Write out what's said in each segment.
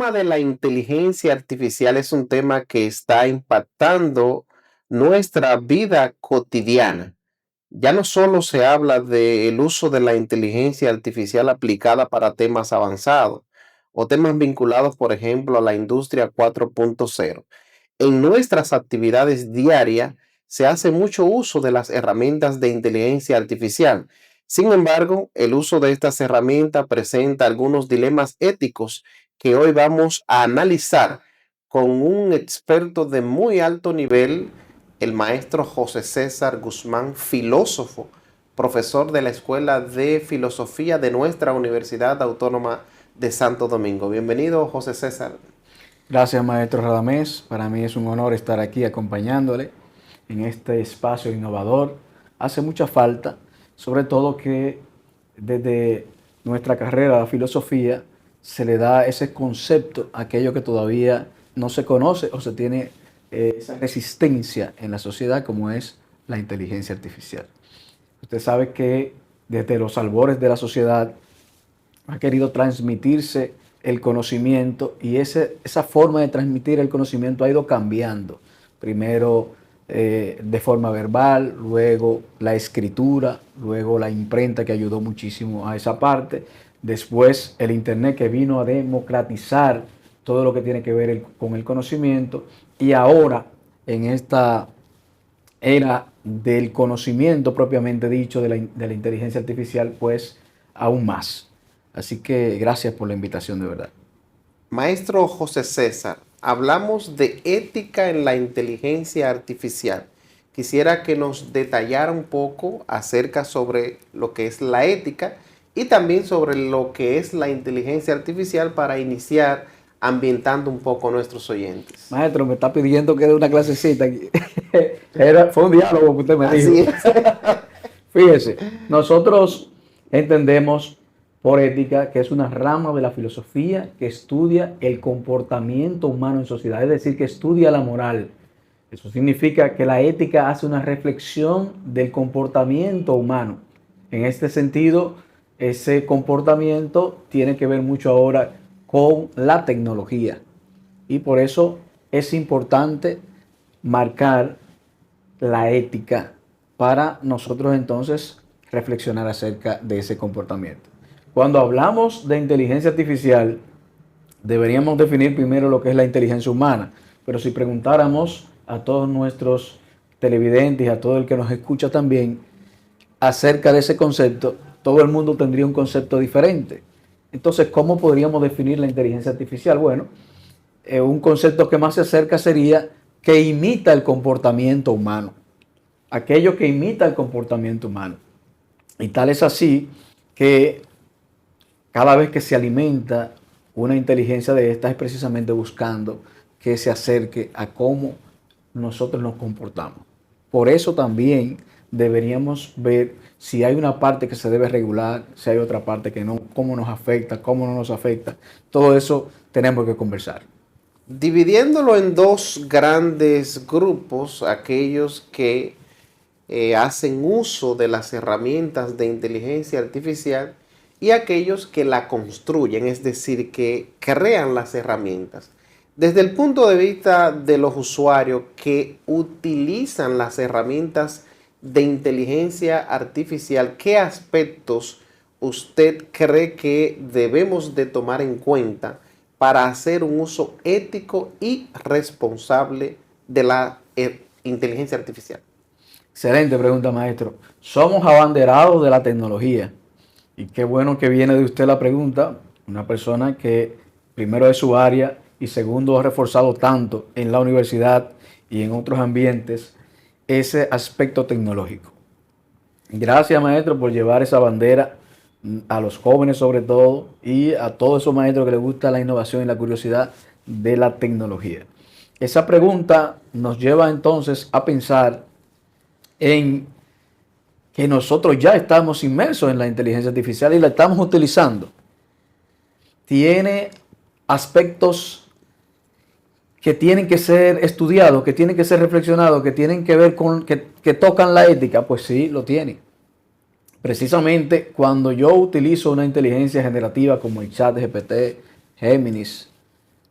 tema de la inteligencia artificial es un tema que está impactando nuestra vida cotidiana. Ya no solo se habla del uso de la inteligencia artificial aplicada para temas avanzados o temas vinculados, por ejemplo, a la industria 4.0. En nuestras actividades diarias se hace mucho uso de las herramientas de inteligencia artificial. Sin embargo, el uso de estas herramientas presenta algunos dilemas éticos que hoy vamos a analizar con un experto de muy alto nivel, el maestro José César Guzmán, filósofo, profesor de la Escuela de Filosofía de nuestra Universidad Autónoma de Santo Domingo. Bienvenido, José César. Gracias, maestro Radamés. Para mí es un honor estar aquí acompañándole en este espacio innovador. Hace mucha falta, sobre todo que desde nuestra carrera de filosofía se le da ese concepto a aquello que todavía no se conoce o se tiene esa resistencia en la sociedad, como es la inteligencia artificial. Usted sabe que desde los albores de la sociedad ha querido transmitirse el conocimiento y esa forma de transmitir el conocimiento ha ido cambiando. Primero de forma verbal, luego la escritura, luego la imprenta que ayudó muchísimo a esa parte, después el Internet que vino a democratizar todo lo que tiene que ver con el conocimiento, y ahora en esta era del conocimiento propiamente dicho de la inteligencia artificial, pues aún más. Así que gracias por la invitación, de verdad. Maestro José César, hablamos de ética en la inteligencia artificial. Quisiera que nos detallara un poco acerca sobre lo que es la ética y también sobre lo que es la inteligencia artificial para iniciar ambientando un poco a nuestros oyentes. Maestro, me está pidiendo que dé una clasecita aquí. Fue un diálogo que usted me dijo. Así es. Fíjese, nosotros entendemos por ética que es una rama de la filosofía que estudia el comportamiento humano en sociedad, es decir, que estudia la moral. Eso significa que la ética hace una reflexión del comportamiento humano. En este sentido, ese comportamiento tiene que ver mucho ahora con la tecnología. Y por eso es importante marcar la ética para nosotros entonces reflexionar acerca de ese comportamiento. Cuando hablamos de inteligencia artificial, deberíamos definir primero lo que es la inteligencia humana. Pero si preguntáramos a todos nuestros televidentes y a todo el que nos escucha también acerca de ese concepto, todo el mundo tendría un concepto diferente. Entonces, ¿cómo podríamos definir la inteligencia artificial? Bueno, un concepto que más se acerca sería que imita el comportamiento humano. Aquello que imita el comportamiento humano. Y tal es así que cada vez que se alimenta una inteligencia de esta es precisamente buscando que se acerque a cómo nosotros nos comportamos. Por eso también deberíamos ver si hay una parte que se debe regular, si hay otra parte que no, cómo nos afecta, cómo no nos afecta. Todo eso tenemos que conversar. Dividiéndolo en dos grandes grupos, aquellos que hacen uso de las herramientas de inteligencia artificial y aquellos que la construyen, es decir, que crean las herramientas. Desde el punto de vista de los usuarios que utilizan las herramientas de inteligencia artificial, ¿qué aspectos usted cree que debemos de tomar en cuenta para hacer un uso ético y responsable de la inteligencia artificial? Excelente pregunta, maestro. Somos abanderados de la tecnología. Y qué bueno que viene de usted la pregunta. Una persona que primero es su área y segundo ha reforzado tanto en la universidad y en otros ambientes ese aspecto tecnológico. Gracias, maestro, por llevar esa bandera a los jóvenes sobre todo y a todos esos maestros que les gusta la innovación y la curiosidad de la tecnología. Esa pregunta nos lleva entonces a pensar en que nosotros ya estamos inmersos en la inteligencia artificial y la estamos utilizando. Tiene aspectos que tienen que ser estudiados, que tienen que ser reflexionados, que tienen que ver con, que tocan la ética. Pues sí, lo tiene. Precisamente cuando yo utilizo una inteligencia generativa como el ChatGPT, Géminis,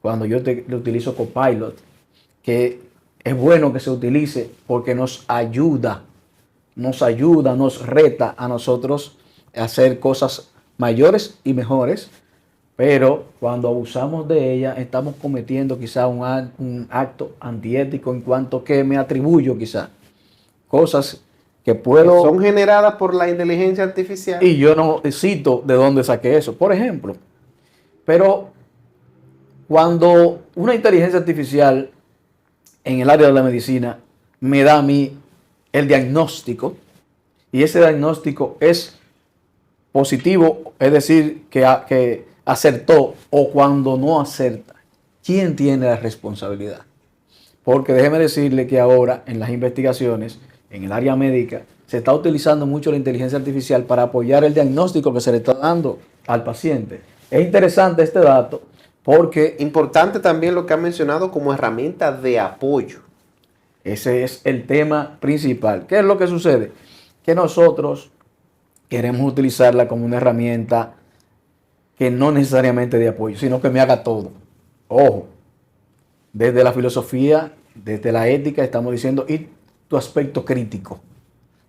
cuando le utilizo Copilot, que es bueno que se utilice porque nos ayuda, nos reta a nosotros a hacer cosas mayores y mejores, pero cuando abusamos de ella estamos cometiendo quizá un acto antiético en cuanto que me atribuyo quizá cosas que Que son puedo generadas por la inteligencia artificial. y yo no cito de dónde saqué eso, por ejemplo. Pero cuando una inteligencia artificial en el área de la medicina me da a mí el diagnóstico y ese diagnóstico es positivo, es decir, que acertó, o cuando no acerta, ¿quién tiene la responsabilidad? Porque déjeme decirle que ahora en las investigaciones, en el área médica, se está utilizando mucho la inteligencia artificial para apoyar el diagnóstico que se le está dando al paciente. Es interesante este dato porque Importante también lo que ha mencionado como herramienta de apoyo. ese es el tema principal. ¿Qué es lo que sucede? Que nosotros queremos utilizarla como una herramienta que no necesariamente de apoyo, sino que me haga todo. Ojo, desde la filosofía, desde la ética, estamos diciendo, y tu aspecto crítico.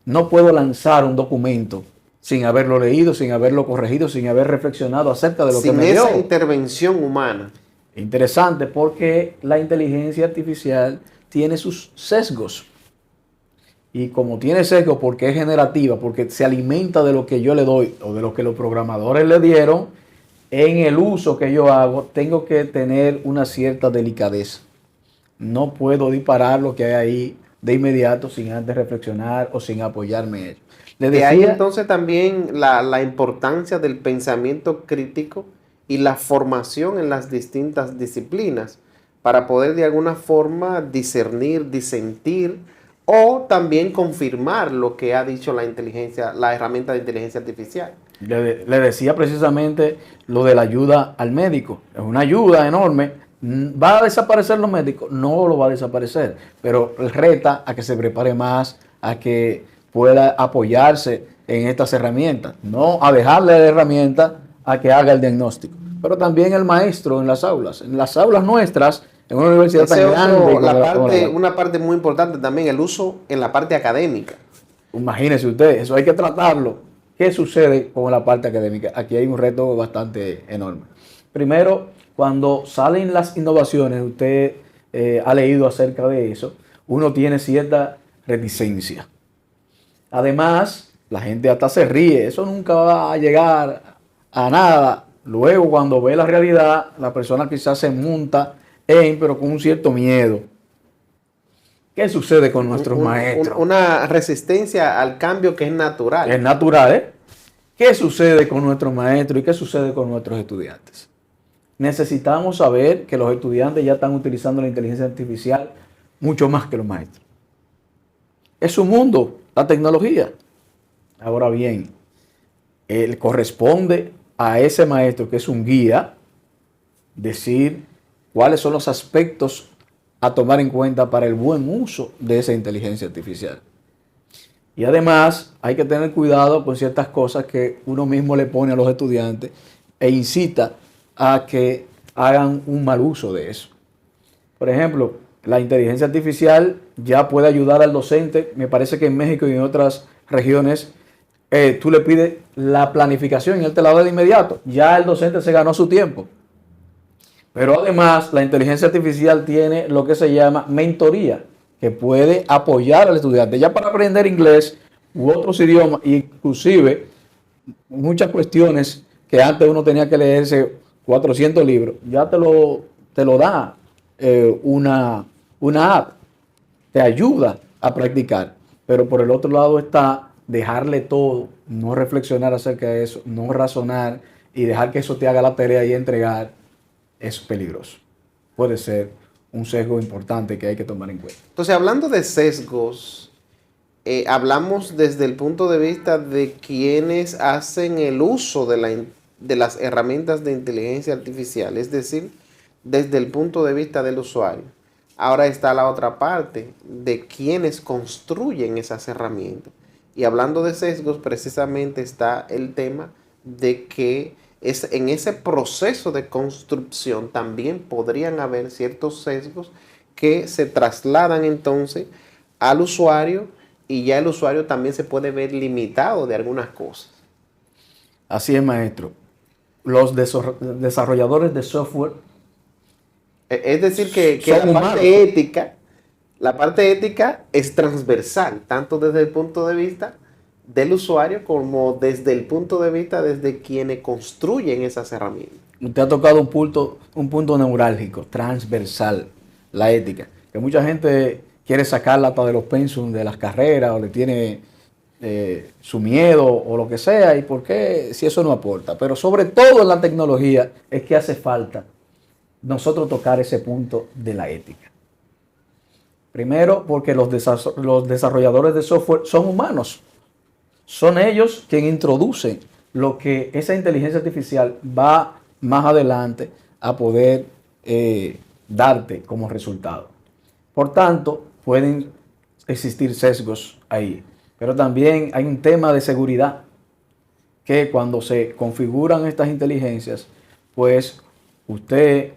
No puedo lanzar un documento sin haberlo leído, sin haberlo corregido, sin haber reflexionado acerca de lo que Sin me esa dio. intervención humana. Interesante porque la inteligencia artificial tiene sus sesgos. Y como tiene sesgos porque es generativa, porque se alimenta de lo que yo le doy o de lo que los programadores le dieron, en el uso que yo hago, tengo que tener una cierta delicadeza. No puedo disparar lo que hay ahí de inmediato sin antes reflexionar o sin apoyarme en ello. Le De ahí decía, entonces también la importancia del pensamiento crítico y la formación en las distintas disciplinas para poder de alguna forma discernir, disentir o también confirmar lo que ha dicho la inteligencia, la herramienta de inteligencia artificial. le decía precisamente lo de la ayuda al médico. Es una ayuda enorme. ¿Va a desaparecer los médicos? No lo va a desaparecer, pero reta a que se prepare más, a que pueda apoyarse en estas herramientas, no a dejarle la herramienta a que haga el diagnóstico. Pero también el maestro en las aulas nuestras, en una universidad Ese tan grande otro, como la como parte, la. una parte muy importante también, el uso en la parte académica. Imagínese usted, eso hay que tratarlo. ¿Qué sucede con la parte académica? Aquí hay un reto bastante enorme. Primero, cuando salen las innovaciones, usted ha leído acerca de eso, uno tiene cierta reticencia. Además, la gente hasta se ríe, eso nunca va a llegar a nada. Luego, cuando ve la realidad, la persona quizás se monta pero con un cierto miedo. ¿Qué sucede con nuestros maestros? Una resistencia al cambio que es Es natural. natural, ¿eh? ¿Qué sucede con nuestros maestros y qué sucede con nuestros estudiantes? Necesitamos saber que los estudiantes ya están utilizando la inteligencia artificial mucho más que los maestros. Es su mundo, la tecnología. Ahora bien, él corresponde a ese maestro que es un guía decir cuáles son los aspectos a tomar en cuenta para el buen uso de esa inteligencia artificial. Y además hay que tener cuidado con ciertas cosas que uno mismo le pone a los estudiantes e incita a que hagan un mal uso de eso. Por ejemplo, la inteligencia artificial ya puede ayudar al docente. Me parece que en México y en otras regiones tú le pides la planificación y él te la da de inmediato. Ya el docente se ganó su tiempo. Pero además la inteligencia artificial tiene lo que se llama mentoría, que puede apoyar al estudiante ya para aprender inglés u otros idiomas, inclusive muchas cuestiones que antes uno tenía que leerse 400 libros, ya te lo da una app, te ayuda a practicar. Pero por el otro lado está dejarle todo, no reflexionar acerca de eso, no razonar y dejar que eso te haga la tarea y entregar, es peligroso. Puede ser un sesgo importante que hay que tomar en cuenta. Entonces, hablando de sesgos, hablamos desde el punto de vista de quienes hacen el uso de las herramientas de inteligencia artificial, es decir, desde el punto de vista del usuario. Ahora está la otra parte de quienes construyen esas herramientas. Y hablando de sesgos, precisamente está el tema de que en ese proceso de construcción también podrían haber ciertos sesgos que se trasladan entonces al usuario y ya el usuario también se puede ver limitado de algunas cosas. Así es, maestro. Los desarrolladores de software Es decir, que son humanos. la parte ética es transversal, tanto desde el punto de vista del usuario como desde el punto de vista desde quienes construyen esas herramientas. Usted ha tocado un punto neurálgico, transversal, la ética. Que mucha gente quiere sacarla hasta de los pensum de las carreras o le tiene su miedo o lo que sea. ¿Y por qué? Si eso no aporta. Pero sobre todo en la tecnología es que hace falta nosotros tocar ese punto de la ética. Primero, porque los desarrolladores de software son humanos. Son ellos quienes introducen lo que esa inteligencia artificial va más adelante a poder darte como resultado. Por tanto, pueden existir sesgos ahí. Pero también hay un tema de seguridad que cuando se configuran estas inteligencias, pues usted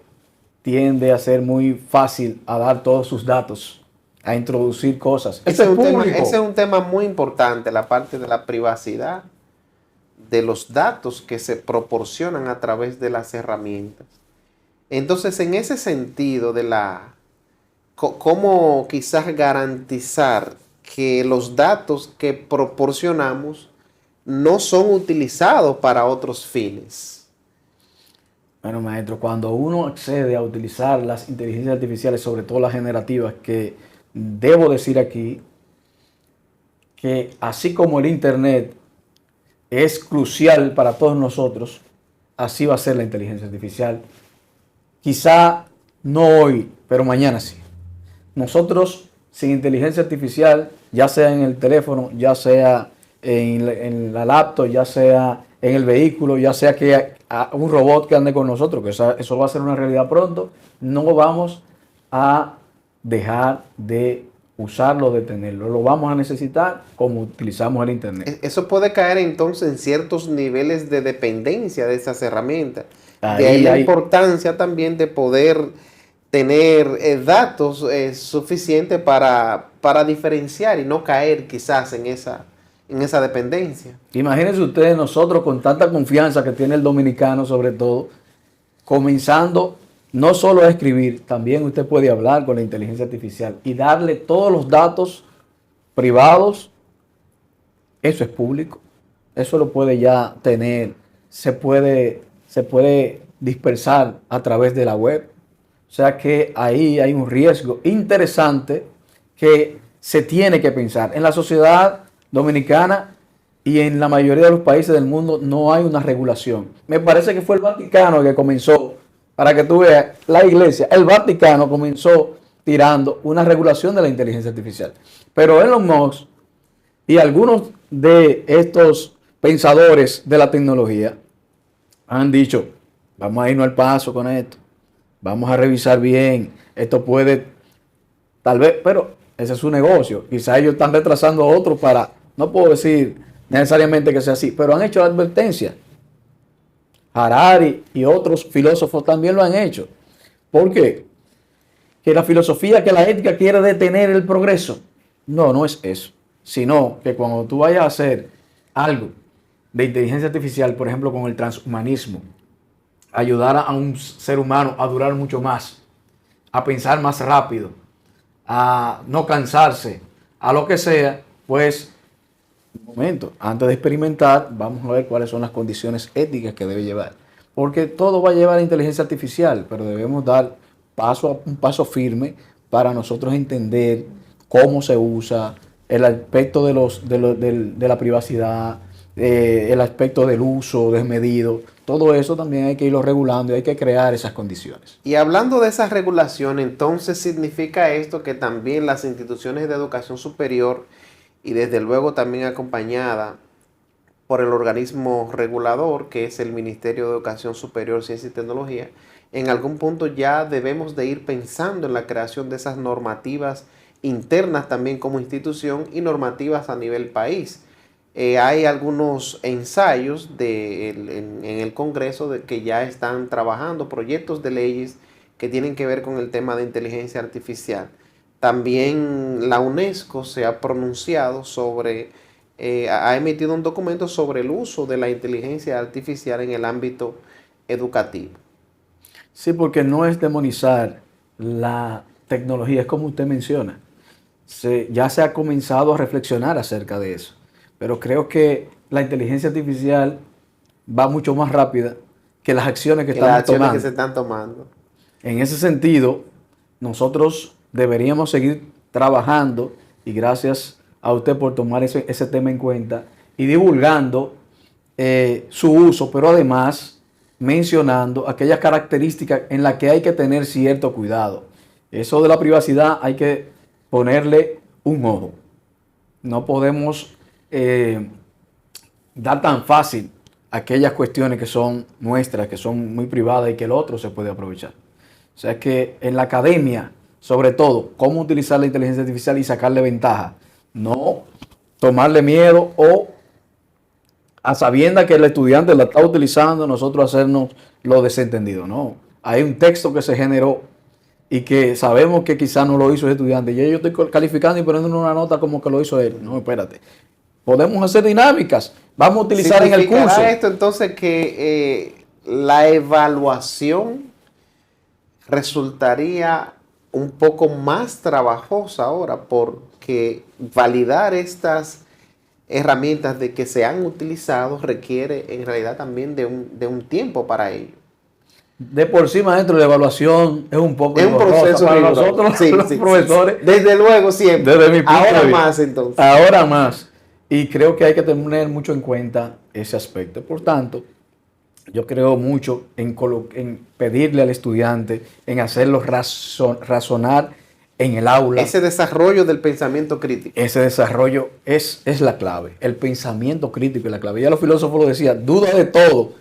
tiende a ser muy fácil a dar todos sus datos, a introducir cosas. Ese es un tema muy importante, la parte de la privacidad, de los datos que se proporcionan a través de las herramientas. Entonces, en ese sentido de cómo quizás garantizar que los datos que proporcionamos no son utilizados para otros fines. Bueno, maestro, cuando uno accede a utilizar las inteligencias artificiales, sobre todo las generativas, que debo decir aquí que así como el Internet es crucial para todos nosotros, así va a ser la inteligencia artificial. Quizá no hoy, pero mañana sí. Nosotros sin inteligencia artificial, ya sea en el teléfono, ya sea en la laptop, ya sea en el vehículo, ya sea que un robot que ande con nosotros, que eso va a ser una realidad pronto, no vamos a dejar de usarlo, de tenerlo. Lo vamos a necesitar como utilizamos el Internet. Eso puede caer entonces en ciertos niveles de dependencia de esas herramientas. Ahí De ahí la hay importancia también de poder tener datos suficientes para diferenciar y no caer quizás en esa dependencia. Imagínense ustedes, nosotros con tanta confianza que tiene el dominicano sobre todo, comenzando no solo a escribir, también usted puede hablar con la inteligencia artificial y darle todos los datos privados. Eso es público, eso lo puede ya tener, se puede dispersar a través de la web. O sea que ahí hay un riesgo interesante que se tiene que pensar. En la sociedad dominicana y en la mayoría de los países del mundo no hay una regulación. Me parece que fue el Vaticano que comenzó, para que tú veas, la iglesia, el Vaticano comenzó tirando una regulación de la inteligencia artificial. Pero Elon Musk y algunos de estos pensadores de la tecnología han dicho, vamos a irnos al paso con esto. Vamos a revisar bien, esto puede, tal vez, pero ese es su negocio. Quizá ellos están retrasando a otros para, no puedo decir necesariamente que sea así, pero han hecho la advertencia. Harari y otros filósofos también lo han hecho. ¿Por qué? Que la filosofía, que la ética quiere detener el progreso. No, no es eso. Sino que cuando tú vayas a hacer algo de inteligencia artificial, por ejemplo, con el transhumanismo, ayudar a un ser humano a durar mucho más, a pensar más rápido, a no cansarse, a lo que sea, pues, un momento, antes de experimentar, vamos a ver cuáles son las condiciones éticas que debe llevar. Porque todo va a llevar a inteligencia artificial, pero debemos dar un paso firme para nosotros entender cómo se usa, el aspecto de la privacidad, el aspecto del uso desmedido. Todo eso también hay que irlo regulando y hay que crear esas condiciones. Y hablando de esa regulación, entonces significa esto que también las instituciones de educación superior y desde luego también acompañada por el organismo regulador que es el Ministerio de Educación Superior, Ciencia y Tecnología, en algún punto ya debemos de ir pensando en la creación de esas normativas internas también como institución y normativas a nivel país. Hay algunos ensayos en el Congreso de que ya están trabajando proyectos de leyes que tienen que ver con el tema de inteligencia artificial. También la UNESCO se ha pronunciado sobre, ha emitido un documento sobre el uso de la inteligencia artificial en el ámbito educativo. Sí, porque no es demonizar la tecnología, es como usted menciona. Ya se ha comenzado a reflexionar acerca de eso, pero creo que la inteligencia artificial va mucho más rápida que las acciones que Que las estamos acciones que tomando. se están tomando. En ese sentido, nosotros deberíamos seguir trabajando y gracias a usted por tomar ese tema en cuenta y divulgando su uso, pero además mencionando aquellas características en las que hay que tener cierto cuidado. Eso de la privacidad hay que ponerle un ojo. No podemos dar tan fácil aquellas cuestiones que son nuestras, que son muy privadas y que el otro se puede aprovechar. O sea que en la academia, sobre todo, cómo utilizar la inteligencia artificial y sacarle ventaja. No tomarle miedo o a sabiendas que el estudiante la está utilizando, nosotros hacernos lo desentendido. No, hay un texto que se generó y que sabemos que quizás no lo hizo el estudiante. Y yo estoy calificando y poniendo una nota como que lo hizo él. No, espérate. Podemos hacer dinámicas. Vamos a utilizar en el curso. ¿Significará esto entonces que la evaluación resultaría un poco más trabajosa ahora porque validar estas herramientas de que se han utilizado requiere en realidad también de un tiempo para ello? De por sí, maestro, la evaluación es un poco Es un engorrosa proceso para riguroso. nosotros, Sí, los sí, profesores. sí. Desde luego, siempre. Desde mi punto Ahora de vista. más entonces. Ahora más. Y creo que hay que tener mucho en cuenta ese aspecto. Por tanto, yo creo mucho en pedirle al estudiante, en hacerlo razonar en el aula. Ese desarrollo del pensamiento crítico. Ese desarrollo es la clave. El pensamiento crítico es la clave. Ya los filósofos lo decían, duda de todo,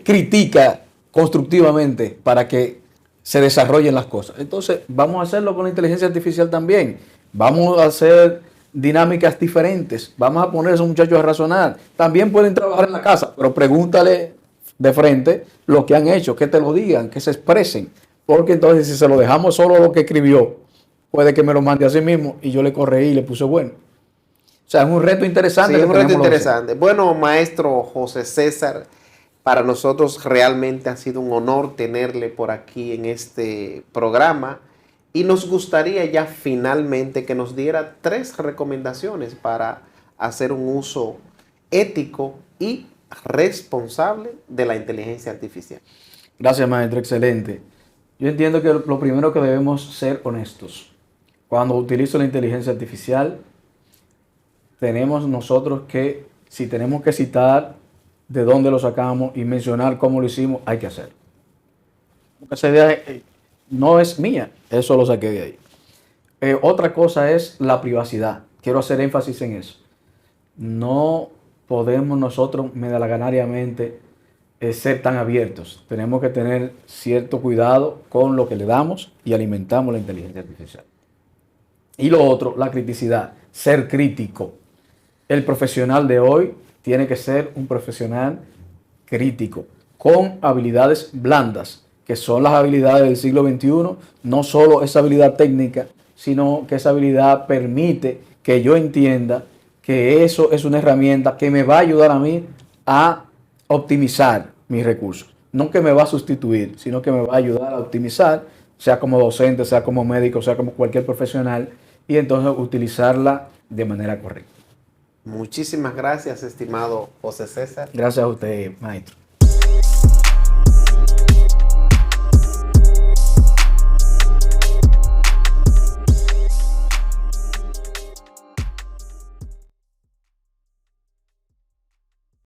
critica constructivamente para que se desarrollen las cosas. Entonces, vamos a hacerlo con la inteligencia artificial también. Vamos a hacer dinámicas diferentes. Vamos a poner a esos muchachos a razonar. También pueden trabajar en la casa, pero pregúntale de frente lo que han hecho, que te lo digan, que se expresen. Porque entonces si se lo dejamos solo lo que escribió, puede que me lo mande a sí mismo y yo le corregí y le puse bueno. O sea, es un reto interesante. Sí, es un reto interesante. Bueno, maestro José César, para nosotros realmente ha sido un honor tenerle por aquí en este programa y nos gustaría ya finalmente que nos diera 3 recomendaciones para hacer un uso ético y responsable de la inteligencia artificial. Gracias, maestro. Excelente. Yo entiendo que lo primero que debemos ser honestos. Cuando utilizo la inteligencia artificial, tenemos nosotros que, si tenemos que citar de dónde lo sacamos y mencionar cómo lo hicimos, hay que hacerlo. Esa idea no es mía, eso lo saqué de ahí. Otra cosa es la privacidad. Quiero hacer énfasis en eso. No podemos nosotros medalaganariamente ser tan abiertos. Tenemos que tener cierto cuidado con lo que le damos y alimentamos la inteligencia artificial. Y lo otro, la criticidad, ser crítico. El profesional de hoy tiene que ser un profesional crítico, con habilidades blandas, que son las habilidades del siglo XXI, no solo esa habilidad técnica, sino que esa habilidad permite que yo entienda que eso es una herramienta que me va a ayudar a mí a optimizar mis recursos. No que me va a sustituir, sino que me va a ayudar a optimizar, sea como docente, sea como médico, sea como cualquier profesional, y entonces utilizarla de manera correcta. Muchísimas gracias, estimado José César. Gracias a usted, maestro.